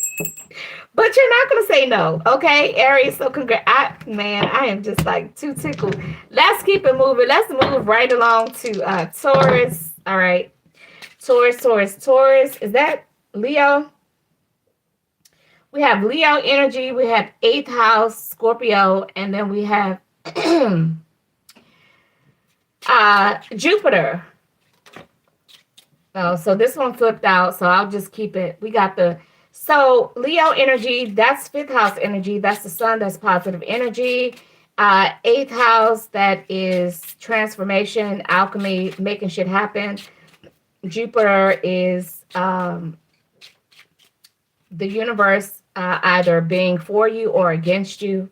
But you're not going to say no, okay, Aries? So I am just like too tickled. Let's keep it moving. Let's move right along to Taurus. All right. Taurus. Is that Leo? We have Leo energy. We have 8th house, Scorpio. And then we have Jupiter. Oh, so this one flipped out, so I'll just keep it. We got so Leo energy, that's 5th house energy. That's the sun, that's positive energy. 8th house, that is transformation, alchemy, making shit happen. Jupiter is the universe either being for you or against you.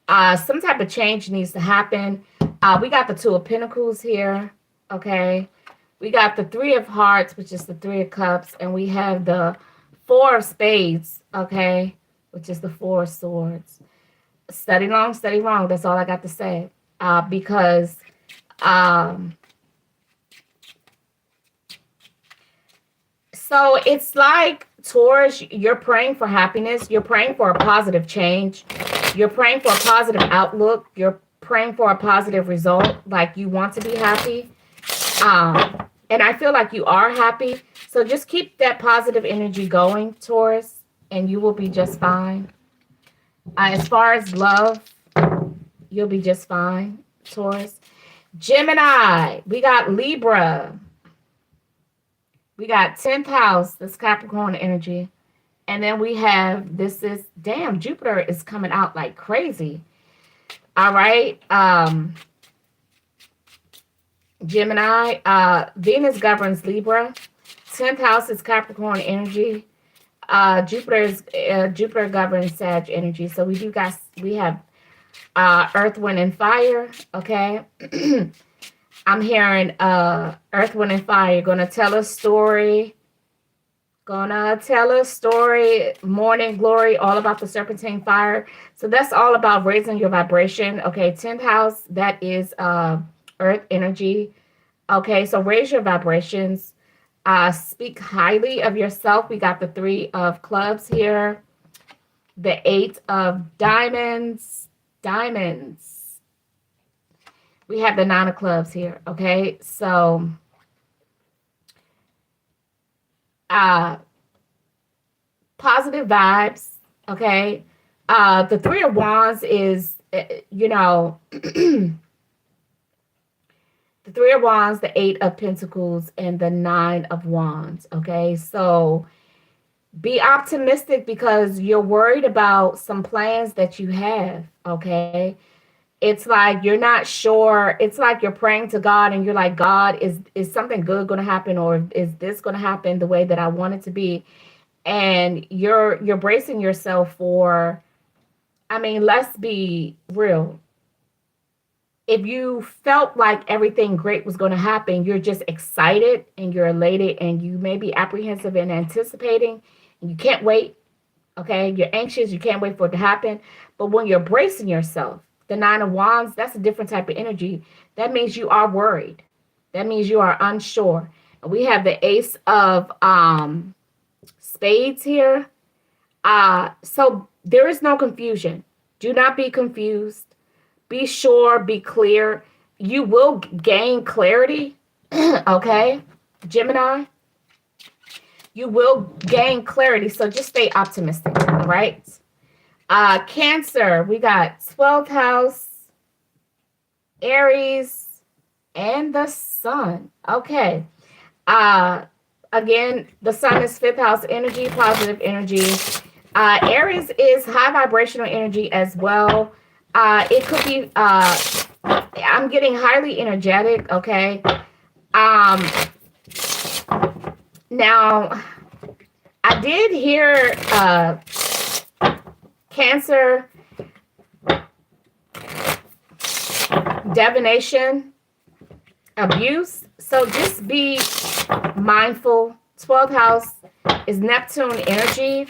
Some type of change needs to happen. We got the 2 of Pentacles here, okay? We got the 3 of Hearts, which is the 3 of Cups, and we have the 4 of Spades, okay, which is the 4 of Swords. Study long, study wrong. That's all I got to say. Because so it's like, Taurus, you're praying for happiness. You're praying for a positive change. You're praying for a positive outlook. You're praying for a positive result. Like, you want to be happy. And I feel like you are happy. So just keep that positive energy going, Taurus, and you will be just fine. As far as love, you'll be just fine, Taurus. Gemini, we got Libra. We got 10th house, this Capricorn energy. And then we have, Jupiter is coming out like crazy. All right. Gemini, Venus governs Libra. 10th house is Capricorn energy. Jupiter governs Sag energy. So we have Earth, Wind, and Fire. Okay. I'm hearing Earth, Wind, and Fire. Gonna tell a story. Morning glory, all about the serpentine fire. So that's all about raising your vibration. Okay, 10th house, that is Earth energy. Okay, so raise your vibrations. Speak highly of yourself. We got the 3 of clubs here. The 8 of diamonds. We have the 9 of clubs here. Okay, so positive vibes. Okay, the 3 of wands is, the 3 of wands, the 8 of pentacles, and the 9 of wands. Okay, so be optimistic because you're worried about some plans that you have. Okay, It's like you're not sure. It's like you're praying to God and you're like, God, is something good going to happen, or is this going to happen the way that I want it to be? And you're bracing yourself for, I mean, let's be real. If you felt like everything great was going to happen, you're just excited and you're elated and you may be apprehensive and anticipating and you can't wait. Okay, you're anxious, you can't wait for it to happen. But when you're bracing yourself, the Nine of Wands, that's a different type of energy. That means you are worried. That means you are unsure. And we have the Ace of Spades here. So there is no confusion. Do not be confused. Be sure, be clear. You will gain clarity. Okay, Gemini, you will gain clarity. So just stay optimistic. All right. Cancer, we got 12th house, Aries, and the sun. Okay. Uh, Again, the sun is 5th house energy, positive energy. Aries is high vibrational energy as well. It could be, I'm getting highly energetic. Okay. Um, Now, I did hear Cancer, divination, abuse. So just be mindful. 12th house is Neptune energy.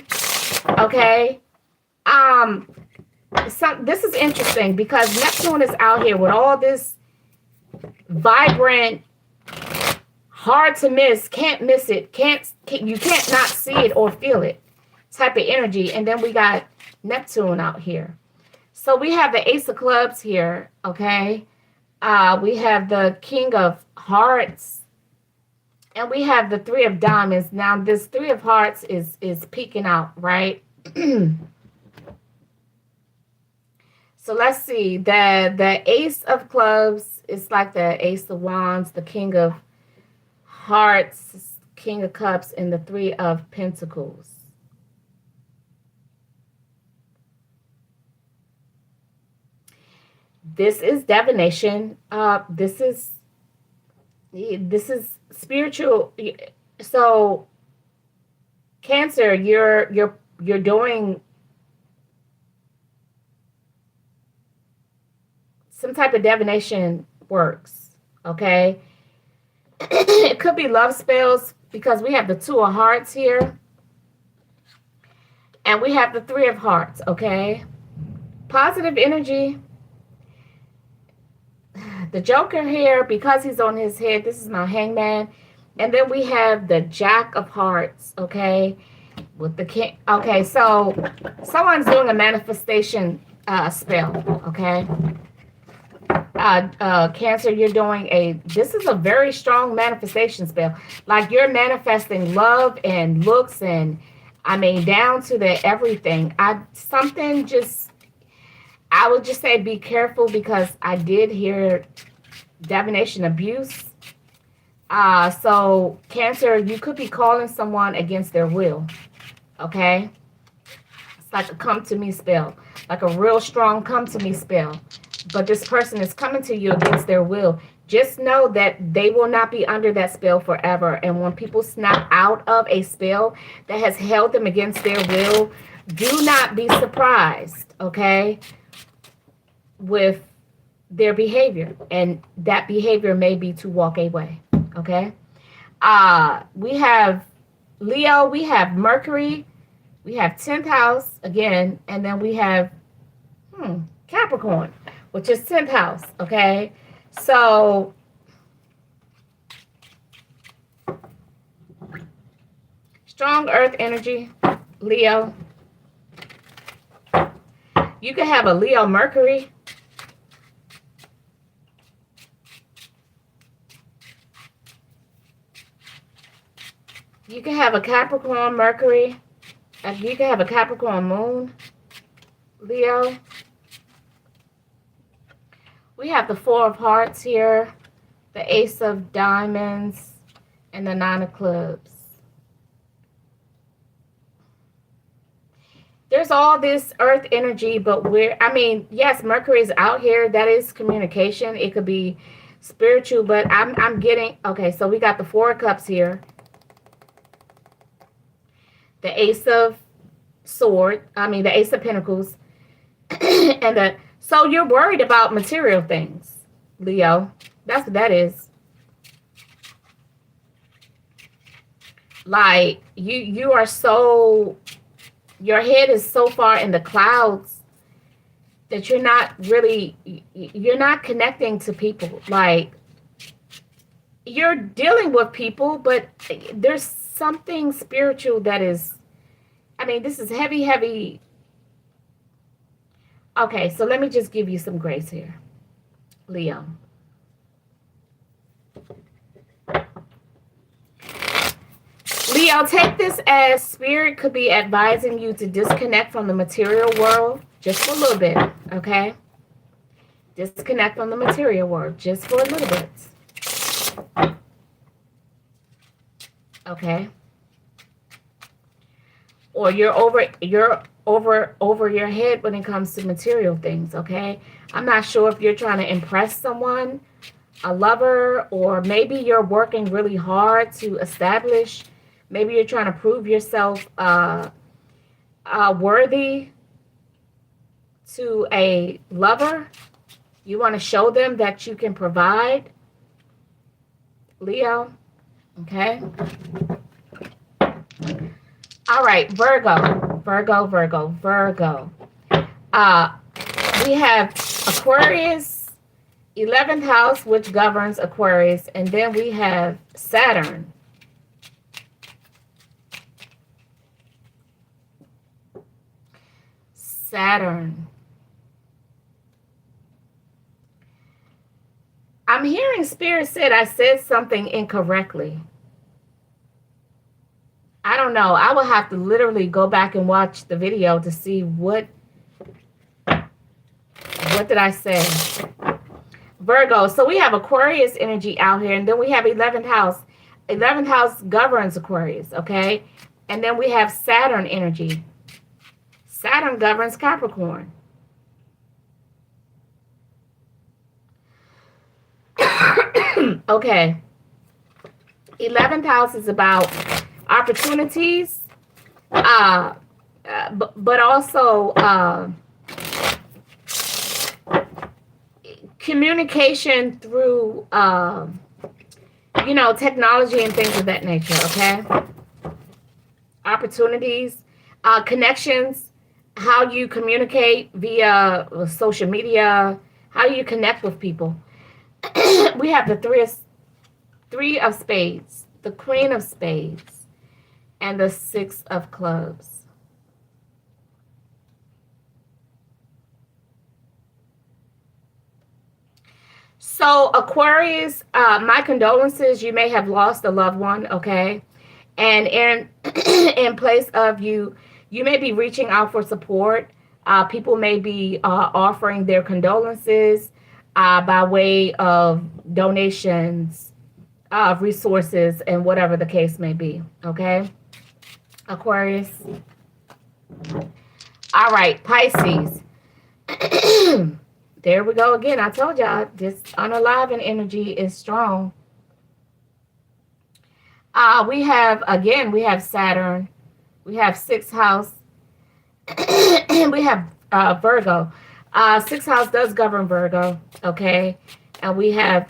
Okay. This is interesting because Neptune is out here with all this vibrant, hard to miss, can't miss it, you can't not see it or feel it type of energy. And then we got Neptune out here. So we have the Ace of Clubs here, okay? We have the King of Hearts, and we have the Three of Diamonds. Now, this Three of Hearts is peeking out, right? So let's see. The Ace of Clubs is like the Ace of Wands, the King of Hearts, King of Cups, and the Three of Pentacles. This is divination. This is spiritual. So Cancer, you're doing some type of divination works. Okay. It could be love spells because we have the Two of Hearts here. And we have the Three of Hearts, okay? Positive energy. The Joker here, because he's on his head, this is my Hangman. And then we have the Jack of Hearts, okay? With the King. Okay, so someone's doing a manifestation spell, okay? Cancer, you're doing this is a very strong manifestation spell. Like you're manifesting love and looks and, I mean, down to the everything. I would just say be careful because I did hear divination abuse. So Cancer, you could be calling someone against their will. Okay? It's like a come to me spell. Like a real strong come to me spell. But this person is coming to you against their will. Just know that they will not be under that spell forever. And when people snap out of a spell that has held them against their will, do not be surprised, okay, with their behavior. And that behavior may be to walk away, okay? We have Leo, we have Mercury, we have 10th house again, and then we have Capricorn, which is 10th house, okay? So strong earth energy, Leo. You can have a Leo Mercury. You can have a Capricorn Mercury. You can have a Capricorn Moon, Leo. We have the Four of Hearts here, the Ace of Diamonds, and the Nine of Clubs. there's all this earth energy, but I mean, yes, Mercury is out here. That is communication. It could be spiritual, but I'm getting, okay, so we got the Four of Cups here, the Ace of the Ace of Pentacles, and so you're worried about material things, Leo. That's what that is. Like you are so, your head is so far in the clouds that you're not connecting to people. Like, you're dealing with people, but there's something spiritual that is, I mean, this is heavy, heavy. Okay, so let me just give you some grace here, Leo. Leo, take this as Spirit could be advising you to disconnect from the material world just for a little bit, okay? Disconnect from the material world just for a little bit. Okay? Or you're over your head when it comes to material things, okay? I'm not sure if you're trying to impress someone, a lover, or maybe you're working really hard to establish. Maybe you're trying to prove yourself worthy to a lover. You want to show them that you can provide, Leo. Okay. All right, Virgo. We have Aquarius, 11th house, which governs Aquarius, and then we have Saturn. I'm hearing Spirit said I said something incorrectly. I don't know. I will have to literally go back and watch the video to see what did I say. Virgo. So we have Aquarius energy out here, and then we have 11th house. 11th house governs Aquarius, okay? And then we have Saturn energy. Saturn governs Capricorn. Okay. 11th house is about opportunities, but also communication through, technology and things of that nature, okay? Opportunities, connections, how you communicate via social media, how you connect with people. We have the three of spades, the Queen of Spades, and the Six of Clubs. So Aquarius, my condolences. You may have lost a loved one, okay? And in place of you may be reaching out for support. People may be offering their condolences by way of donations, resources, and whatever the case may be, okay? Aquarius. All right, Pisces. There we go again. I told y'all this unaliving energy is strong. We have Saturn. We have 6th house. And we have Virgo. 6th house does govern Virgo, okay? And we have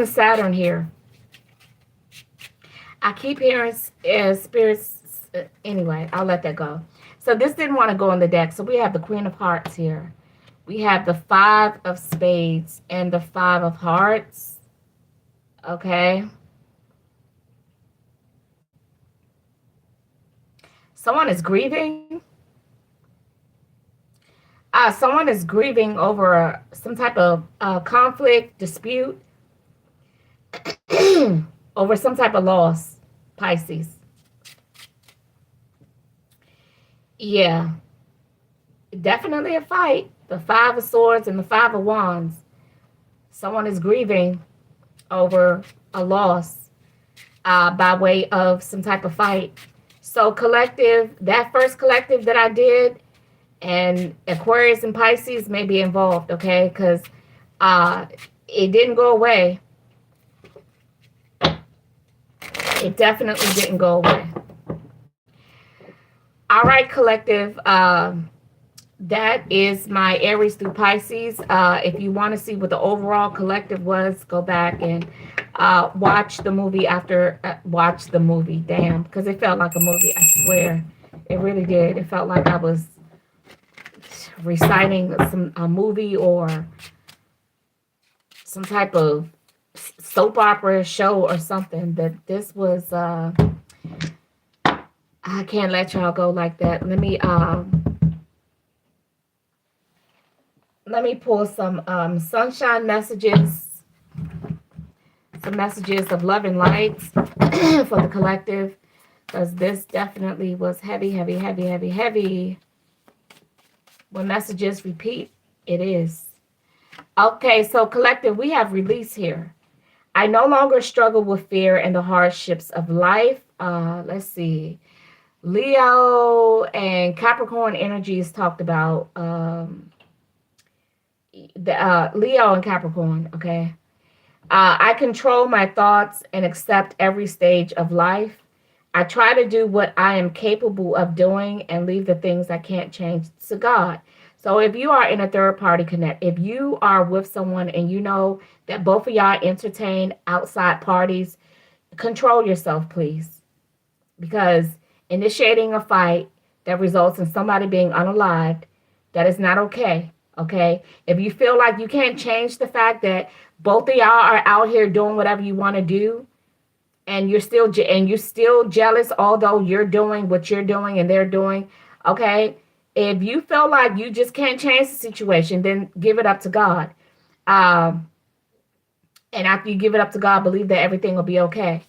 Saturn here. I keep hearing spirits. Anyway, I'll let that go. So this didn't want to go on the deck. So we have the Queen of Hearts here. We have the 5 of Spades and the 5 of Hearts. Okay. Someone is grieving. Someone is grieving over some type of conflict, dispute, over some type of loss, Pisces. Yeah. Definitely a fight. The 5 of Swords and the 5 of Wands. Someone is grieving over a loss by way of some type of fight. So collective, that first collective that I did, And Aquarius and Pisces may be involved, okay? Because it didn't go away. It definitely didn't go away. All right, collective. That is my Aries through Pisces. If you want to see what the overall collective was, go back and watch the movie after. Watch the movie, damn, because it felt like a movie. I swear, it really did. It felt like I was reciting a movie or some type of soap opera show or something. That this was. I can't let y'all go like that. Let me pull some sunshine messages, some messages of love and light for the collective, because this definitely was heavy, heavy, heavy, heavy, heavy. When messages repeat, it is. Okay, so collective, we have release here. I no longer struggle with fear and the hardships of life. Let's see. Leo and Capricorn energies talked about Leo and Capricorn, okay? I control my thoughts and accept every stage of life. I try to do what I am capable of doing and leave the things I can't change to God. So if you are in a third party connect, if you are with someone and you know that both of y'all entertain outside parties, control yourself, please. Because initiating a fight that results in somebody being unalived, that is not okay. Okay. If you feel like you can't change the fact that both of y'all are out here doing whatever you want to do, and you're still jealous, although you're doing what you're doing and they're doing, okay. If you feel like you just can't change the situation, then give it up to God. And after you give it up to God, believe that everything will be okay.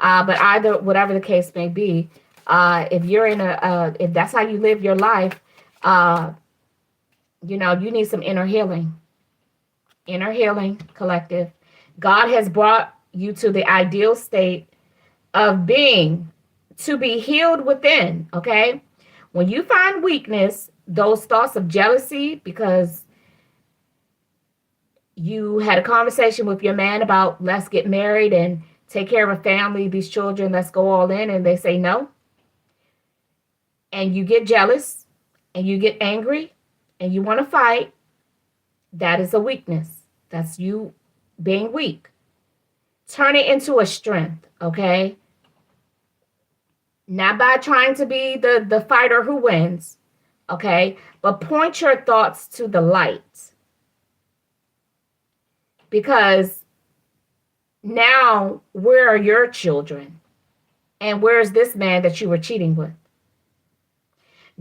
But either, whatever the case may be, if you're if that's how you live your life, you need some inner healing. Inner healing, collective. God has brought you to the ideal state of being to be healed within, okay? When you find weakness, those thoughts of jealousy because you had a conversation with your man about let's get married and take care of a family, these children, let's go all in, and they say no. And you get jealous and you get angry and you want to fight, that is a weakness. That's you being weak. Turn it into a strength, okay? Not by trying to be the fighter who wins, okay? But point your thoughts to the light. Because now, where are your children? And where's this man that you were cheating with?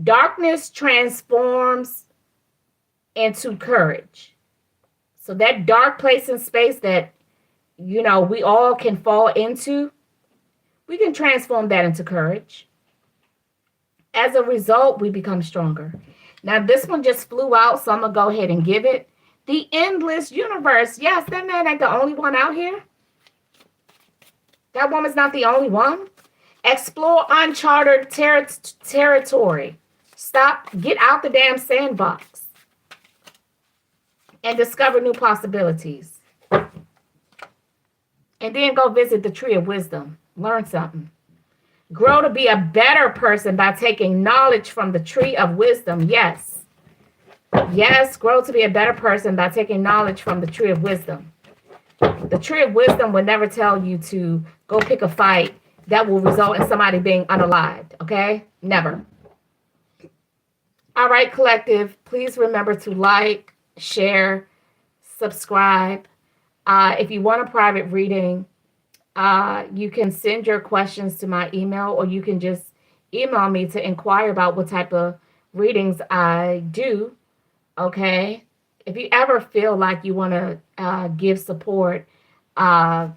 Darkness transforms into courage. So that dark place and space that, we all can fall into, we can transform that into courage. As a result, we become stronger. Now, this one just flew out, so I'm going to go ahead and give it. The endless universe. Yes, that man ain't the only one out here. That woman's not the only one. Explore uncharted territory. Stop, get out the damn sandbox and discover new possibilities. And then go visit the tree of wisdom. Learn something. Grow to be a better person by taking knowledge from the tree of wisdom. Yes. Yes, grow to be a better person by taking knowledge from the tree of wisdom. The tree of wisdom would never tell you to go pick a fight that will result in somebody being unalived. Okay? Never. All right, collective. Please remember to like, share, subscribe. If you want a private reading, you can send your questions to my email, or you can just email me to inquire about what type of readings I do. Okay. If you ever feel like you want to give support by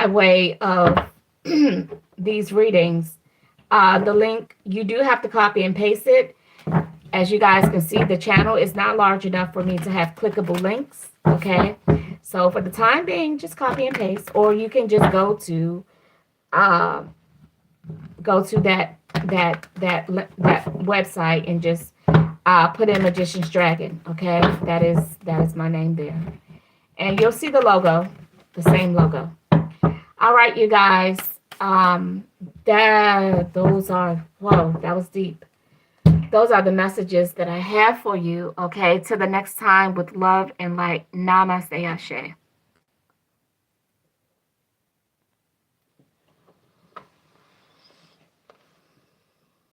way of these readings, the link, you do have to copy and paste it. As you guys can see, the channel is not large enough for me to have clickable links. Okay. So for the time being, just copy and paste, or you can just go to that that website and just put in Magician's Dragon. Okay, that is my name there, and you'll see the logo, the same logo. All right, you guys. Those are, whoa, that was deep. Those are the messages that I have for you. Okay, till the next time, with love and light. Namaste, Ashe.